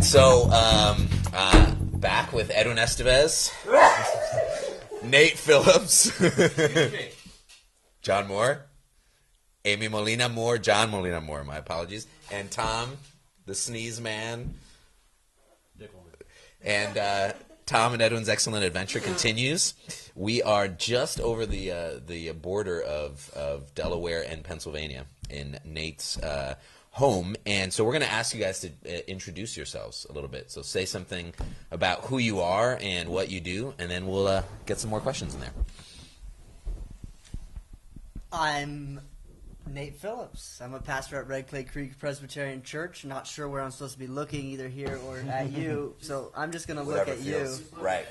So, back with Edwin Estevez, Nate Phillips, John Moore, Amy Molina Moore, John Molina Moore, my apologies, and Tom, the sneeze man. And Tom and Edwin's excellent adventure continues. We are just over the border of Delaware and Pennsylvania in Nate's home, and so we're going to ask you guys to introduce yourselves a little bit. So say something about who you are and what you do, and then we'll get some more questions in there. I'm Nate Phillips. I'm a pastor at Red Clay Creek Presbyterian Church. Not sure where I'm supposed to be looking, either here or at you, so I'm just going to look at you. Right.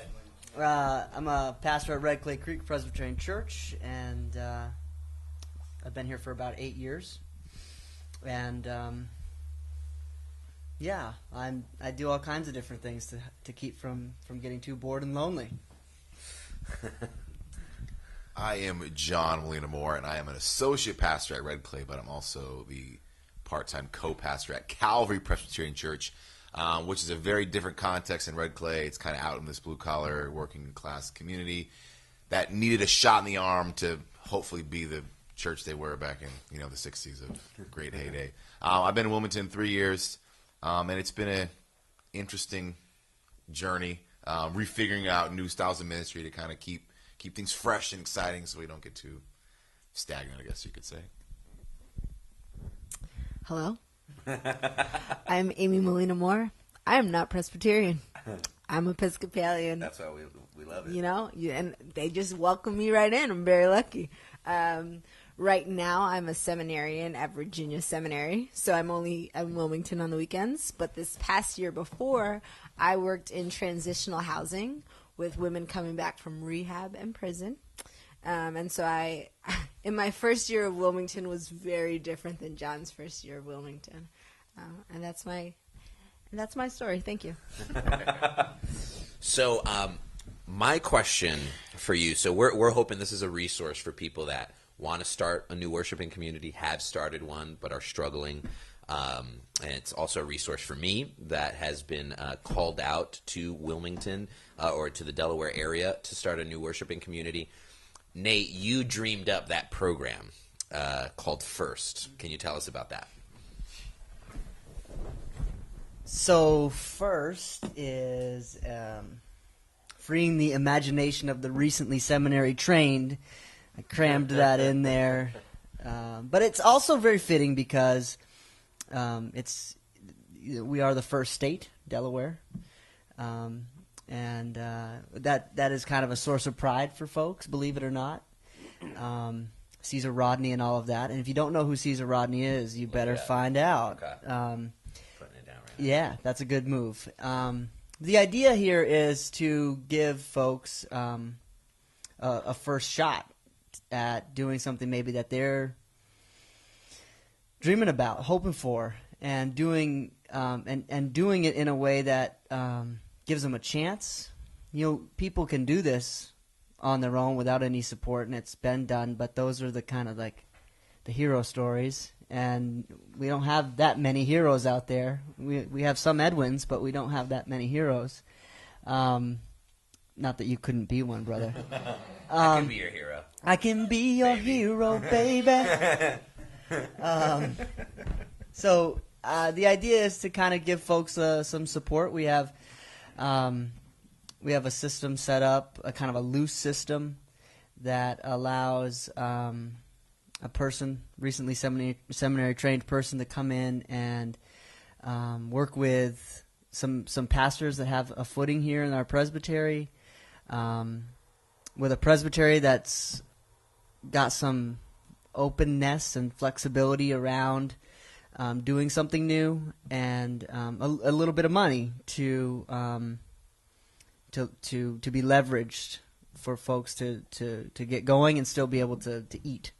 I'm a pastor at Red Clay Creek Presbyterian Church, and I've been here for about 8 years. And yeah, I do all kinds of different things to keep from getting too bored and lonely. I am John Molina Moore, and I am an associate pastor at Red Clay, but I'm also the part-time co-pastor at Calvary Presbyterian Church, which is a very different context than Red Clay. It's kind of out in this blue-collar, working-class community that needed a shot in the arm to hopefully be the church they were back in the 60s of great heyday. I've been in Wilmington 3 years, and it's been an interesting journey, refiguring out new styles of ministry to kind of keep things fresh and exciting so we don't get too stagnant, I guess you could say. Hello. I'm Amy Molina Moore. I am not Presbyterian. I'm Episcopalian. That's why we love it. You know, and they just welcome me right in. I'm very lucky. Right now, I'm a seminarian at Virginia Seminary, so I'm in Wilmington on the weekends. But this past year before, I worked in transitional housing with women coming back from rehab and prison. And so in my first year of Wilmington was very different than John's first year of Wilmington. And that's my story. Thank you. So my question for you, so we're hoping this is a resource for people that want to start a new worshiping community, have started one, but are struggling. And it's also a resource for me that has been called out to Wilmington or to the Delaware area to start a new worshiping community. Nate, you dreamed up that program called F.I.R.S.T. Can you tell us about that? So F.I.R.S.T. is freeing the imagination of the recently seminary trained. I crammed that in there. But it's also very fitting because we are the first state, Delaware. And that is kind of a source of pride for folks, believe it or not. Caesar Rodney and all of that. And if you don't know who Caesar Rodney is, you better find out. Okay. Putting it down right now. Yeah, that's a good move. The idea here is to give folks a first shot at doing something maybe that they're dreaming about, hoping for, and doing it in a way that gives them a chance. People can do this on their own without any support, and it's been done, but those are the kind of like the hero stories, and we don't have that many heroes out there. We have some Edwins, but we don't have that many heroes. Not that you couldn't be one, brother. I can be your hero. I can be your hero, baby. So the idea is to kind of give folks some support. We have a system set up, a kind of a loose system that allows a person, recently seminary trained person, to come in and work with some pastors that have a footing here in our presbytery, with a presbytery that's got some openness and flexibility around doing something new, and a little bit of money to be leveraged for folks to get going and still be able to eat.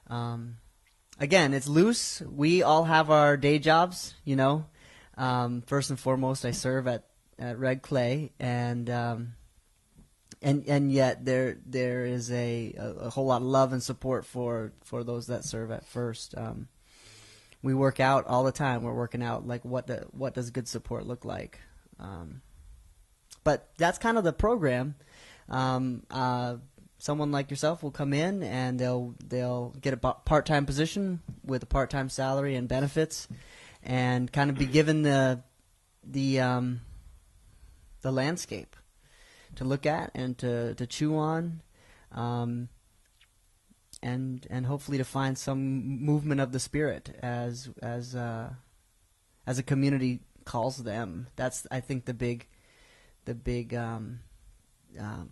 Again, it's loose. We all have our day jobs, First and foremost, I serve at Red Clay, and yet there is a whole lot of love and support for those that serve at F.I.R.S.T. we work out all the time. We're working out like what does good support look like. But that's kind of the program. Someone like yourself will come in and they'll get a part-time position with a part-time salary and benefits, and kind of be given the landscape to look at and to chew on, and hopefully to find some movement of the Spirit as a community calls them. That's, I think, the big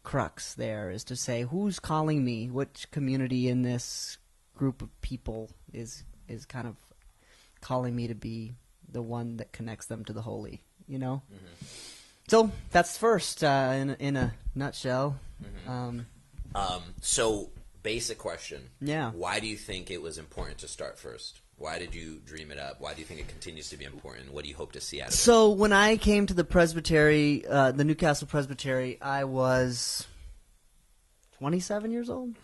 crux there, is to say, who's calling me? Which community in this group of people is kind of calling me to be the one that connects them to the holy, you know? Mm-hmm. So that's F.I.R.S.T. In a nutshell. Mm-hmm. So basic question. Yeah. Why do you think it was important to start F.I.R.S.T? Why did you dream it up? Why do you think it continues to be important? What do you hope to see out of it? So when I came to the Presbytery, the Newcastle Presbytery, I was 27 years old,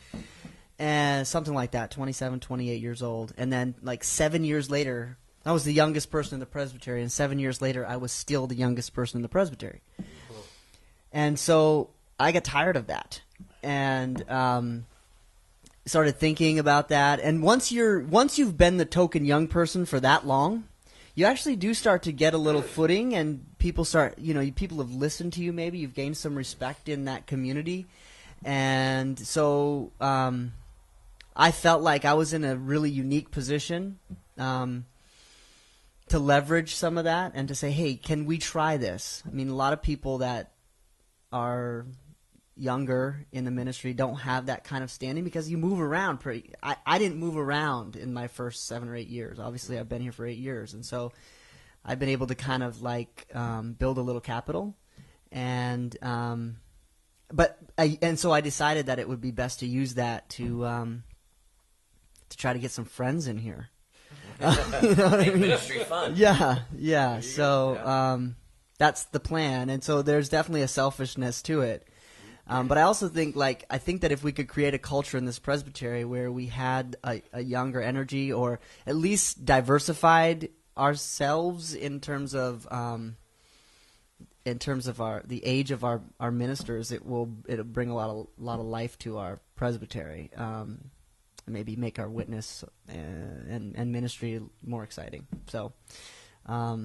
and something like that, 27, 28 years old. And then like 7 years later, I was the youngest person in the Presbytery, and 7 years later, I was still the youngest person in the Presbytery. And so I got tired of that, and started thinking about that. And once you've been the token young person for that long, you actually do start to get a little footing, and people people have listened to you. Maybe you've gained some respect in that community, and so I felt like I was in a really unique position to leverage some of that and to say, hey, can we try this? I mean, a lot of people that are younger in the ministry don't have that kind of standing, because you move around I didn't move around in my first 7 or 8 years. Obviously, I've been here for 8 years, and so I've been able to kind of like build a little capital, and so I decided that it would be best to use that to try to get some friends in here. You know what I mean? Ministry fun. Yeah. So that's the plan, and so there's definitely a selfishness to it. But I also think that if we could create a culture in this presbytery where we had a younger energy, or at least diversified ourselves in terms of the age of our ministers, it'll bring a lot of life to our presbytery. Maybe make our witness and ministry more exciting. So, I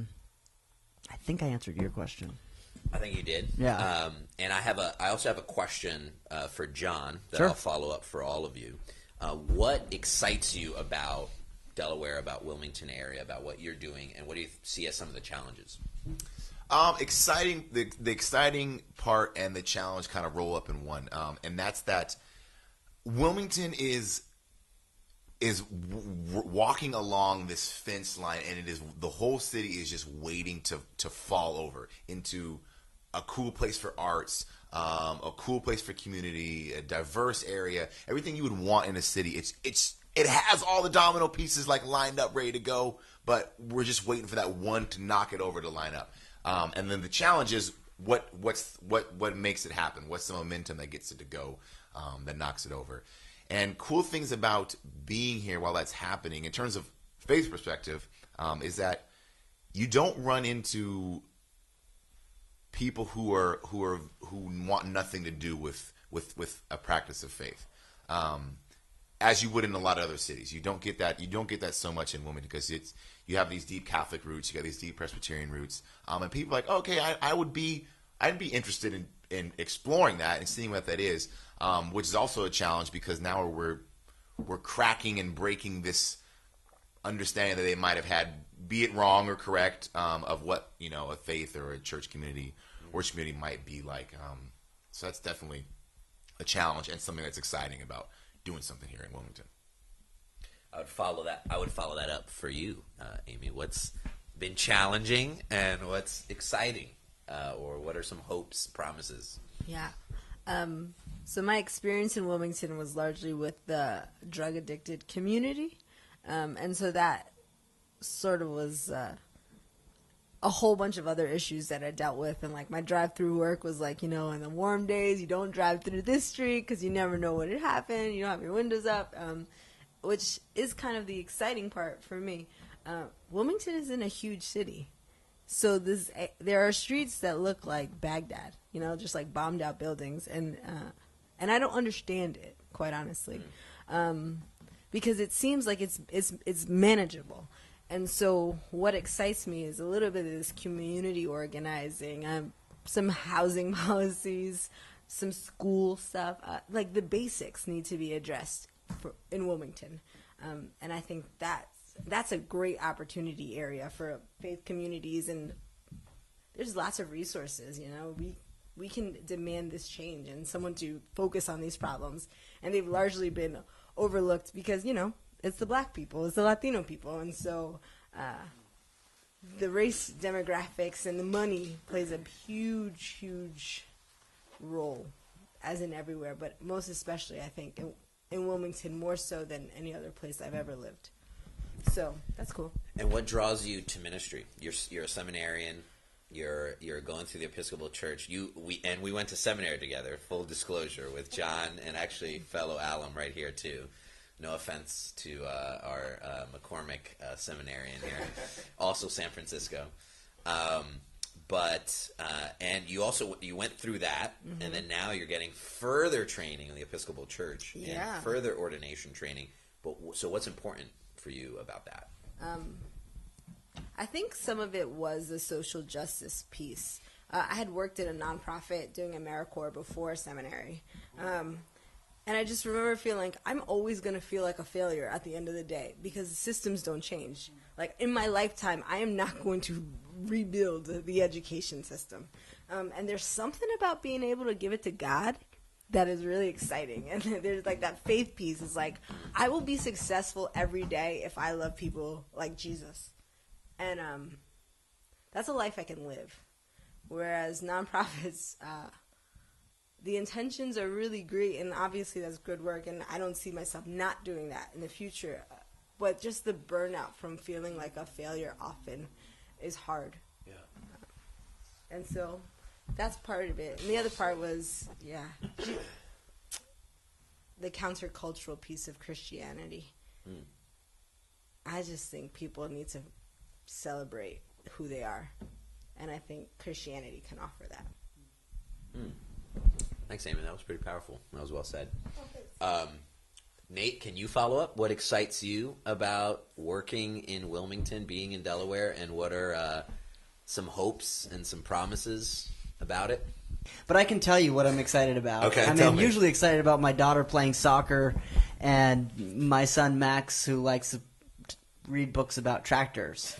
think I answered your question. I think you did. Yeah. And I also have a question for John that Sure. I'll follow up for all of you. What excites you about Delaware, about Wilmington area, about what you're doing, and what do you see as some of the challenges? Exciting. The exciting part and the challenge kind of roll up in one, and that's that Wilmington is walking along this fence line, and the whole city is just waiting to fall over into a cool place for arts, a cool place for community, a diverse area, everything you would want in a city. It has all the domino pieces like lined up, ready to go, but we're just waiting for that one to knock it over to line up. And then the challenge is what makes it happen? What's the momentum that gets it to go, that knocks it over? And cool things about being here while that's happening, in terms of faith perspective, is that you don't run into people who want nothing to do with a practice of faith, as you would in a lot of other cities. You don't get that. You don't get that so much in Wilmington, because you have these deep Catholic roots, you got these deep Presbyterian roots, and people are like, okay, I'd be interested in exploring that and seeing what that is. Which is also a challenge, because now we're cracking and breaking this understanding that they might have had, be it wrong or correct, of what a faith or a church community, worship community might be like. So that's definitely a challenge, and something that's exciting about doing something here in Wilmington. I would follow that up for you, Amy. What's been challenging and what's exciting, or what are some hopes, promises? Yeah. So my experience in Wilmington was largely with the drug-addicted community, and so that sort of was a whole bunch of other issues that I dealt with. And like my drive-through work was like, in the warm days, you don't drive through this street because you never know what had happened. You don't have your windows up, which is kind of the exciting part for me. Wilmington isn't a huge city. So there are streets that look like Baghdad, just like bombed out buildings. And I don't understand it, quite honestly. Because it seems like it's manageable. And so what excites me is a little bit of this community organizing, some housing policies, some school stuff. Like the basics need to be addressed in Wilmington. And I think that's a great opportunity area for faith communities. And there's lots of resources, we can demand this change and someone to focus on these problems. And they've largely been overlooked because, it's the black people, it's the Latino people. And so the race demographics and the money plays a huge, huge role, as in everywhere, but most especially, I think, in Wilmington, more so than any other place I've ever lived. So that's cool. And what draws you to ministry? You're a seminarian. You're going through the Episcopal Church. We went to seminary together. Full disclosure, with John and actually fellow alum right here too. No offense to our McCormick seminarian here, also San Francisco. And you went through that, mm-hmm. and then now you're getting further training in the Episcopal Church and further ordination training. So what's important for you about that? I think some of it was the social justice piece. I had worked at a nonprofit doing AmeriCorps before seminary. And I just remember feeling like I'm always going to feel like a failure at the end of the day because the systems don't change. Like in my lifetime, I am not going to rebuild the education system. And there's something about being able to give it to God that is really exciting. And there's like that faith piece. It's like, I will be successful every day if I love people like Jesus. And that's a life I can live. Whereas nonprofits, the intentions are really great, and obviously that's good work, and I don't see myself not doing that in the future. But just the burnout from feeling like a failure often is hard. Yeah. And so that's part of it. And the other part was, the countercultural piece of Christianity. Mm. I just think people need to celebrate who they are, and I think Christianity can offer that. Mm. Thanks, Amy. That was pretty powerful. That was well said. Nate, can you follow up? What excites you about working in Wilmington, being in Delaware, and what are some hopes and some promises about it? But I can tell you what I'm excited about. Okay, I'm usually excited about my daughter playing soccer and my son Max, who likes to read books about tractors.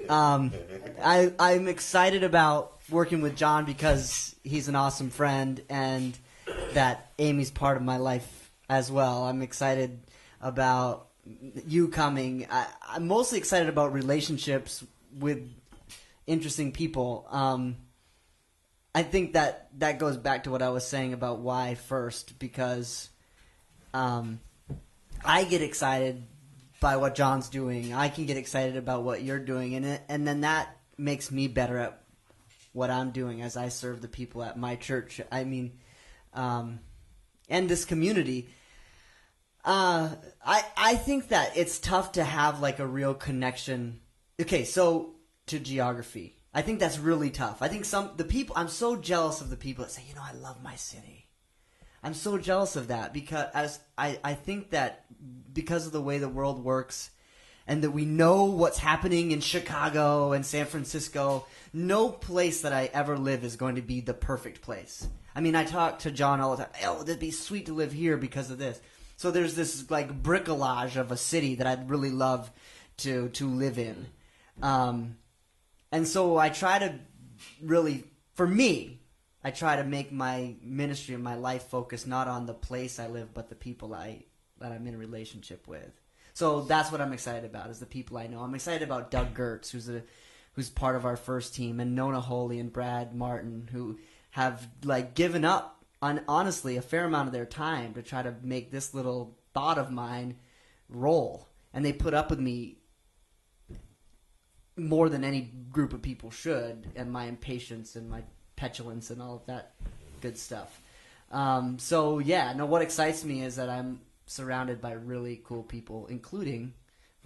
I'm excited about working with John because he's an awesome friend and that Amy's part of my life as well. I'm excited about you coming. I'm mostly excited about relationships with interesting people. I think that goes back to what I was saying about why F.I.R.S.T, because I get excited by what John's doing. I can get excited about what you're doing, and then that makes me better at what I'm doing as I serve the people at my church. I mean, and this community. I think that it's tough to have like a real connection. Okay, so to geography, I think that's really tough. I think the people. I'm so jealous of the people that say, I love my city. I'm so jealous of that because I think that because of the way the world works and that we know what's happening in Chicago and San Francisco, no place that I ever live is going to be the perfect place. I mean, I talk to John all the time. Oh, it'd be sweet to live here because of this. So there's this like bricolage of a city that I'd really love to live in. And so I try to really, for me, I try to make my ministry and my life focus not on the place I live, but the people that I'm in a relationship with. So that's what I'm excited about, is the people I know. I'm excited about Doug Gertz, who's part of our first team, and Nona Holy and Brad Martin, who have like given up on honestly a fair amount of their time to try to make this little thought of mine roll. And they put up with me more than any group of people should, and my impatience and my petulance and all of that good stuff. What excites me is that I'm surrounded by really cool people, including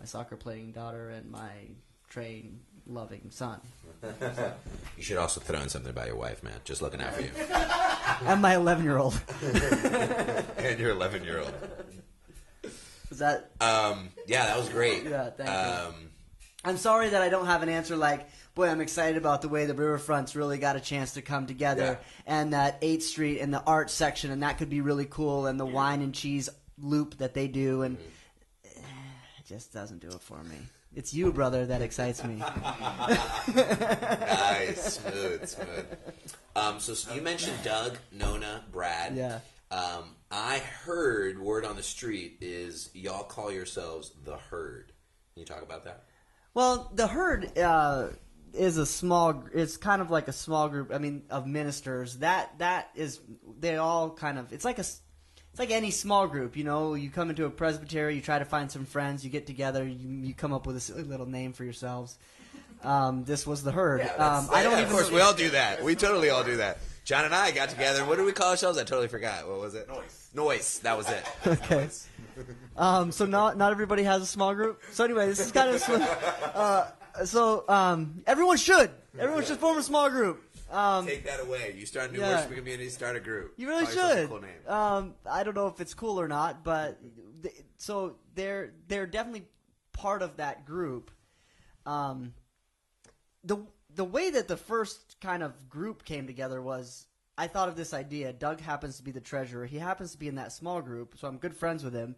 my soccer playing daughter and my train loving son. You should also throw in something about your wife, man. Just looking out for you. And my 11-year-old. And your 11-year-old. Was that? Yeah, that was great. Yeah, thank you. I'm sorry that I don't have an answer like, boy, I'm excited about the way the Riverfronts really got a chance to come together, and that 8th Street and the art section, and that could be really cool, and the wine and cheese loop that they do, and it just doesn't do it for me. It's you, brother, that excites me. Nice, smooth. So you mentioned Doug, Nona, Brad. Yeah. I heard word on the street is y'all call yourselves the Herd. Can you talk about that? Well, the Herd is a small. It's kind of like a small group. I mean, of ministers. That is. They all kind of. It's like any small group. You know, you come into a presbytery, you try to find some friends, you get together, you come up with a silly little name for yourselves. This was the Herd. Yeah, I don't even. Of course, we all do that. We totally all do that. John and I got together. What did we call ourselves? I totally forgot. What was it? Noise. That was it. Okay. So not everybody has a small group. So anyway, this is kind of everyone should form a small group. Take that away. You start a new worship community, start a group. You really Probably should. Cool name. I don't know if it's cool or not, but so they're definitely part of that group. The way that the first kind of group came together was I thought of this idea. Doug happens to be the treasurer. He happens to be in that small group, so I'm good friends with him.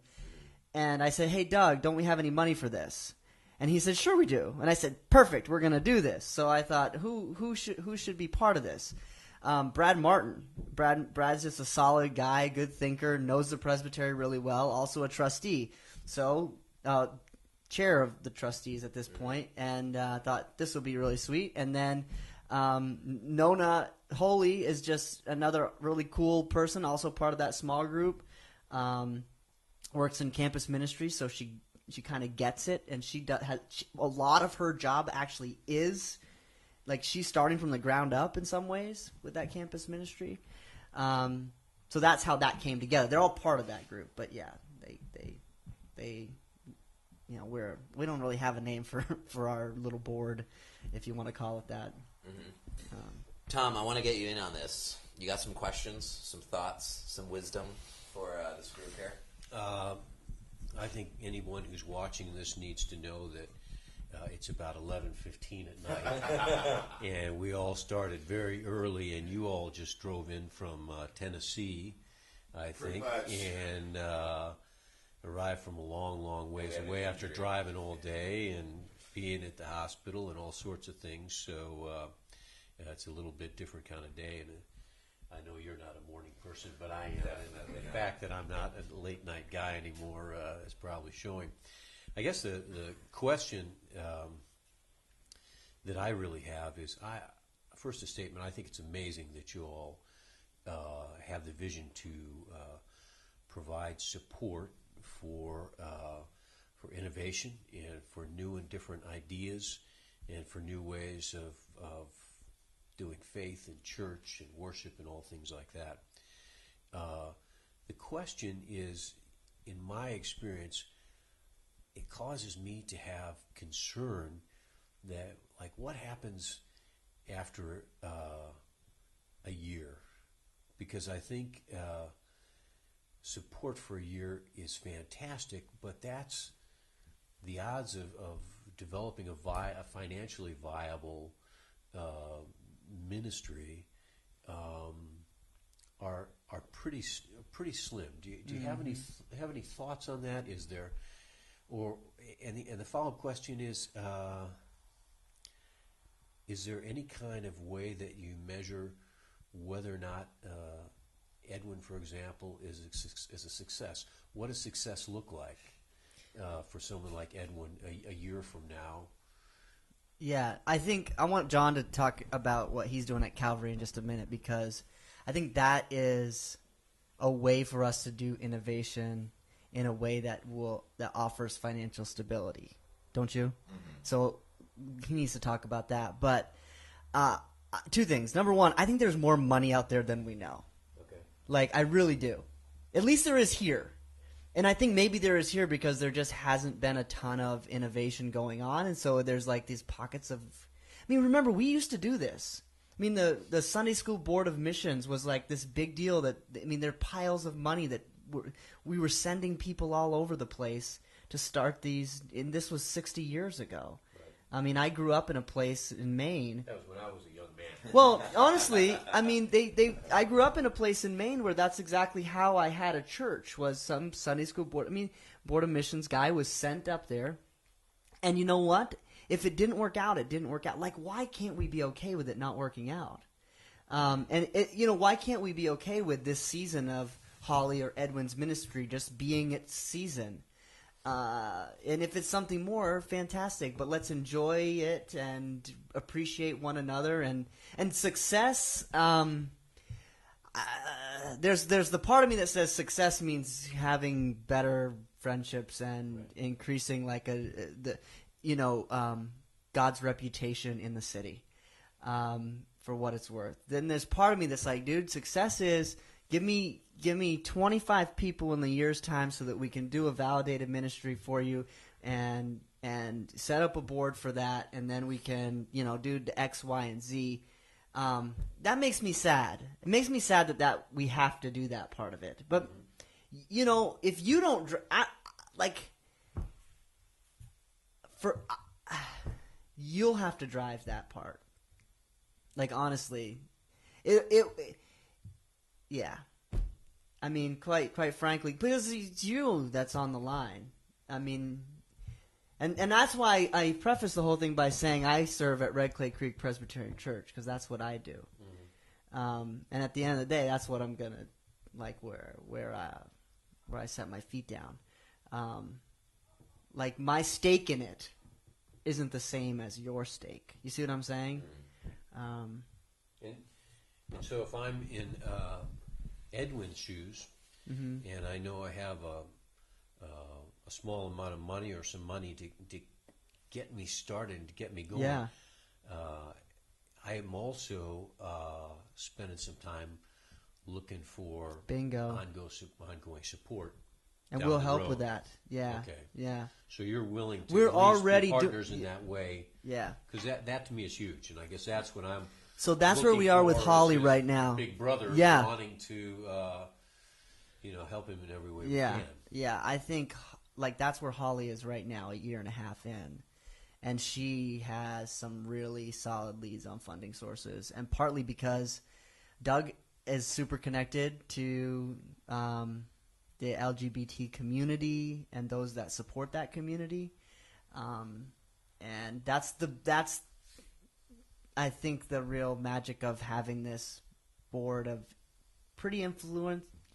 And I said, "Hey, Doug, don't we have any money for this?" And he said, "Sure we do." And I said, "Perfect, we're going to do this." So I thought, who should be part of this? Brad Martin. Brad's just a solid guy, good thinker, knows the presbytery really well, also a trustee. So chair of the trustees at this point, and thought this would be really sweet. And then Nona Holy is just another really cool person, also part of that small group. Works in campus ministry, so she kind of gets it, and a lot of her job actually is like she's starting from the ground up in some ways with that campus ministry. So that's how that came together. They're all part of that group, but yeah, they you know, we don't really have a name for our little board, if you want to call it that. Mm-hmm. Tom, I want to get you in on this. You got some questions, some thoughts, some wisdom for this group here? I think anyone who's watching this needs to know that it's about 11:15 at night, and we all started very early, and you all just drove in from Tennessee, I think, and arrived from a long ways away after driving all day and being at the hospital and all sorts of things. So it's a little bit different kind of day, and I know you're not a morning person, but I am. And the fact that I'm not a late night guy anymore is probably showing. I guess the question that I really have is, first a statement. I think it's amazing that you all have the vision to provide support for innovation and for new and different ideas and for new ways of doing faith and church and worship and all things like that. The question is, in my experience, it causes me to have concern that, like, what happens after a year? Because I think support for a year is fantastic, but that's the odds of developing a financially viable ministry are pretty slim. Do you have any thoughts on that? Is there, and the follow-up question is there any kind of way that you measure whether or not Edwin, for example, is a success? What does success look like for someone like Edwin a year from now? Yeah, I think I want John to talk about what he's doing at Calvary in just a minute, because I think that is a way for us to do innovation in a way that offers financial stability. Don't you? Mm-hmm. So he needs to talk about that. But two things. Number one, I think there's more money out there than we know. Okay. Like, I really do. At least there is here. And I think maybe there is here because there just hasn't been a ton of innovation going on, and so there's like these pockets of. I mean, remember we used to do this. I mean, the Sunday School Board of Missions was like this big deal. That I mean, there are piles of money that we were sending people all over the place to start these. And this was 60 years ago. Right. I mean, I grew up in a place in Maine. That was when I was a young man. Well, honestly, I mean, I grew up in a place in Maine where that's exactly how I had a church, was some Sunday school board. I mean, Board of Missions guy was sent up there. And you know what? If it didn't work out, it didn't work out. Like, why can't we be okay with it not working out? Why can't we be okay with this season of Holly or Edwin's ministry just being its season? And if it's something more, fantastic. But let's enjoy it and appreciate one another. And success, there's the part of me that says success means having better friendships and increasing like God's reputation in the city, for what it's worth. Then there's part of me that's like, dude, success is give me 25 people in the year's time so that we can do a validated ministry for you and set up a board for that, and then we can, do the X, Y, and Z. That makes me sad. It makes me sad that we have to do that part of it. But, if you don't, you'll have to drive that part. Like, honestly, yeah. I mean, quite frankly, because it's you that's on the line. I mean, and that's why I preface the whole thing by saying I serve at Red Clay Creek Presbyterian Church, because that's what I do. Mm-hmm. And at the end of the day, that's what I'm gonna like where I set my feet down. Like, my stake in it isn't the same as your stake. You see what I'm saying? And so if I'm in Edwin's shoes, mm-hmm. and I know I have a small amount of money or some money to get me started and to get me going, yeah. I am also spending some time looking for bingo ongoing support. And we'll help with that. Yeah. Okay. Yeah. So you're willing to We're at least already be partners in that way. Yeah. Because that to me is huge, and I guess that's what I'm. So that's where we are with Holly right now. Big brother, yeah. wanting to, help him in every way yeah. we can. Yeah. I think like that's where Holly is right now, a year and a half in, and she has some really solid leads on funding sources, and partly because Doug is super connected to the LGBT community and those that support that community, and that's I think the real magic of having this board of pretty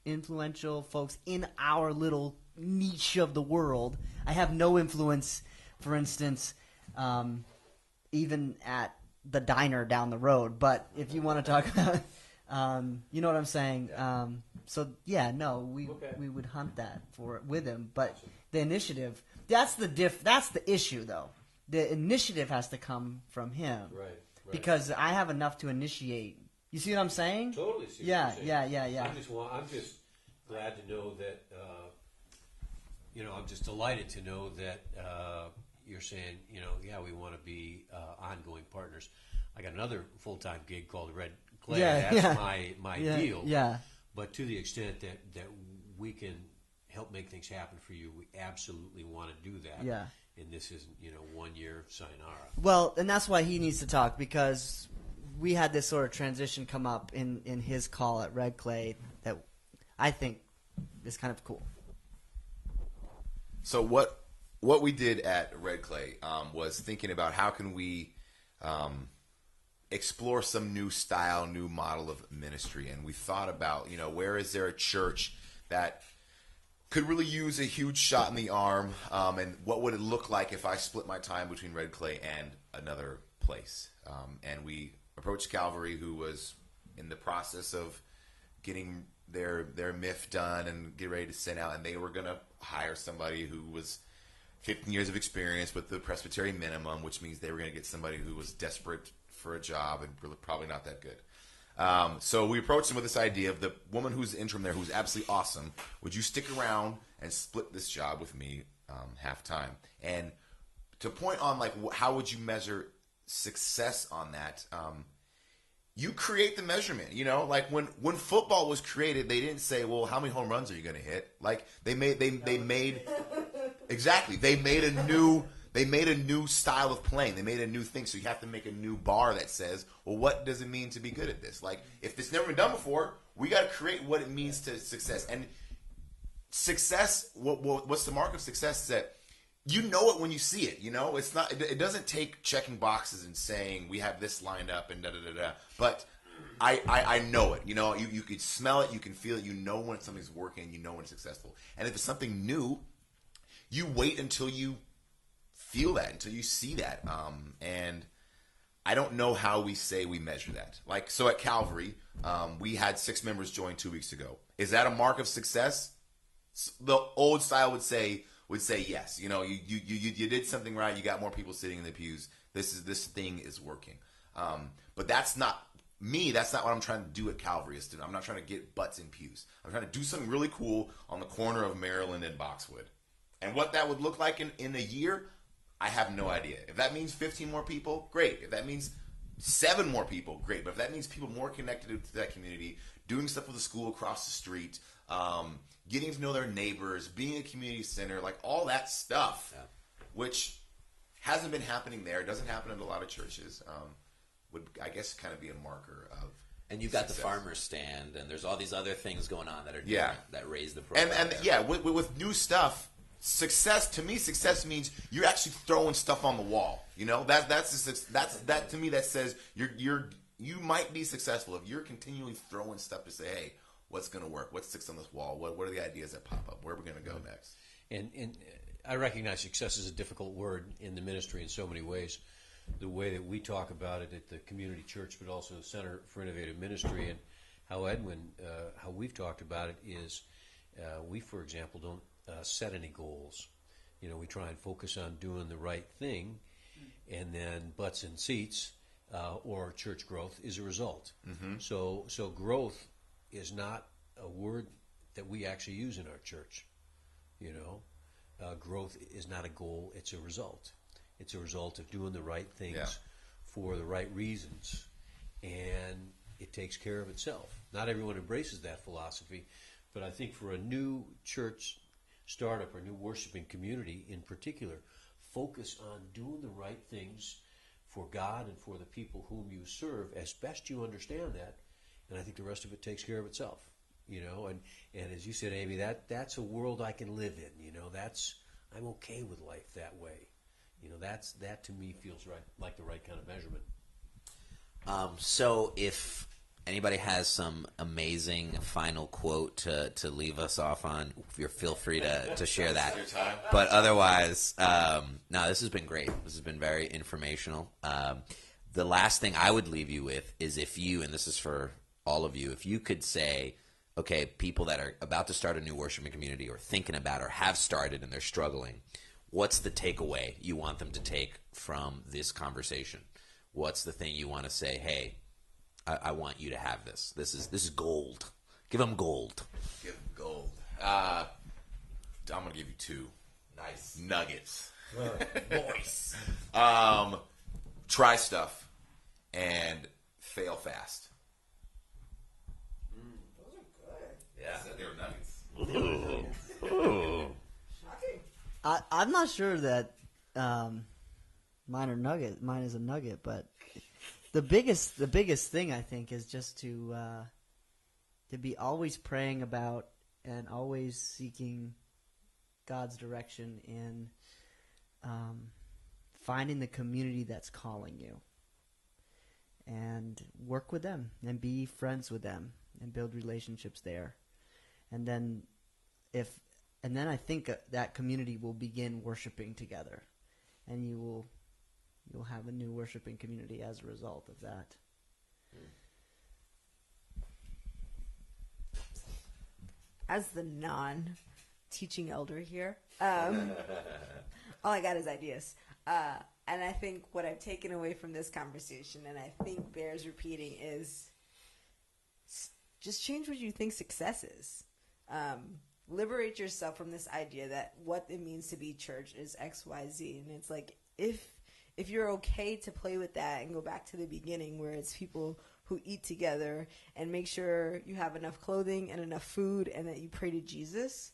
influential folks in our little niche of the world. I have no influence, for instance, even at the diner down the road. But if you want to talk about, you know what I'm saying. We would hunt that with him. But the initiative, that's the issue, though. The initiative has to come from him. Right. Because I have enough to initiate. You see what I'm saying? Totally see yeah, what you're saying. Yeah. I'm just glad to know that, I'm just delighted to know that you're saying, we want to be ongoing partners. I got another full-time gig called Red Clay. That's my deal. Yeah. But to the extent that we can help make things happen for you, we absolutely want to do that. Yeah. And this isn't, 1 year sayonara. Well, and that's why he needs to talk, because we had this sort of transition come up in his call at Red Clay that I think is kind of cool. So what we did at Red Clay was thinking about how can we explore some new style, new model of ministry. And we thought about, where is there a church that could really use a huge shot in the arm, and what would it look like if I split my time between Red Clay and another place? And we approached Calvary, who was in the process of getting their MIF done and get ready to send out, and they were going to hire somebody who was 15 years of experience with the Presbyterian minimum, which means they were going to get somebody who was desperate for a job and really probably not that good. So we approached him with this idea of the woman who's the interim there, who's absolutely awesome. Would you stick around and split this job with me half time? And to point on like how would you measure success on that? You create the measurement. You know, like when football was created, they didn't say, "Well, how many home runs are you going to hit?" Like they made exactly. They made a new style of playing. They made a new thing. So you have to make a new bar that says, well, what does it mean to be good at this? Like, if it's never been done before, we got to create what it means to success. And success, what's the mark of success is that you know it when you see it. You know, it's not. It doesn't take checking boxes and saying we have this lined up and da da da da. But I know it. You know, you can smell it, you can feel it. You know when something's working. You know when it's successful. And if it's something new, you wait until you feel that, until you see that. And I don't know how we say we measure that. Like, so at Calvary, we had 6 members join 2 weeks ago. Is that a mark of success? The old style would say yes. You know, you did something right. You got more people sitting in the pews. This thing is working. But that's not me. That's not what I'm trying to do at Calvary. I'm not trying to get butts in pews. I'm trying to do something really cool on the corner of Maryland and Boxwood. And what that would look like in a year, I have no idea. If that means 15 more people, great. If that means 7 more people, great. But if that means people more connected to that community, doing stuff with the school across the street, getting to know their neighbors, being a community center, like all that stuff, which hasn't been happening there, doesn't happen in a lot of churches, would, I guess, kind of be a marker of And you've got the farmer's stand, and there's all these other things going on that are different, that raise the profile. And with new stuff, success means you're actually throwing stuff on the wall. You know, that to me that says you might be successful if you're continually throwing stuff to say, hey, what's going to work? What sticks on this wall? What are the ideas that pop up? Where are we going to go next? And I recognize success is a difficult word in the ministry in so many ways. The way that we talk about it at the community church, but also the Center for Innovative Ministry, and how how we've talked about it is, we, for example, don't set any goals. You know, we try and focus on doing the right thing, and then butts in seats or church growth is a result. Mm-hmm. So growth is not a word that we actually use in our church. You know, growth is not a goal; it's a result. It's a result of doing the right things for the right reasons, and it takes care of itself. Not everyone embraces that philosophy, but I think for a new church startup or new worshiping community in particular, focus on doing the right things for God and for the people whom you serve as best you understand that, and I think the rest of it takes care of itself. You know, and as you said, Amy, that's a world I can live in. You know, I'm okay with life that way. You know, that to me feels right, like the right kind of measurement. So if anybody has some amazing final quote to leave us off on, feel free to share that. But otherwise, no, this has been great. This has been very informational. The last thing I would leave you with is if you, and this is for all of you, if you could say, okay, people that are about to start a new worshiping community or thinking about or have started and they're struggling, what's the takeaway you want them to take from this conversation? What's the thing you want to say, hey, I want you to have this. This is gold. Give them gold. Give them gold. I'm going to give you 2. Nice. Nuggets. Voice. Try stuff and fail fast. Those are good. Yeah. They were nuggets. Ooh. I'm not sure that mine is a nugget, but the biggest thing I think is just to be always praying about and always seeking God's direction in finding the community that's calling you, and work with them and be friends with them and build relationships there, and then I think that community will begin worshiping together, and you'll have a new worshiping community as a result of that. As the non-teaching elder here, all I got is ideas. And I think what I've taken away from this conversation, and I think bears repeating, is just change what you think success is. Liberate yourself from this idea that what it means to be church is X, Y, Z. And it's like, if you're okay to play with that and go back to the beginning where it's people who eat together and make sure you have enough clothing and enough food and that you pray to Jesus,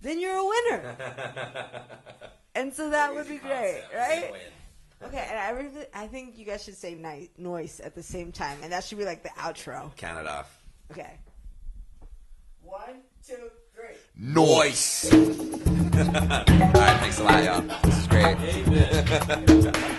then you're a winner. And so that would be great, right? Okay, and I think you guys should say noise at the same time, and that should be like the outro. Count it off. Okay. 1, 2, 3. Noise. All right, thanks a lot, y'all. This is great. Amen.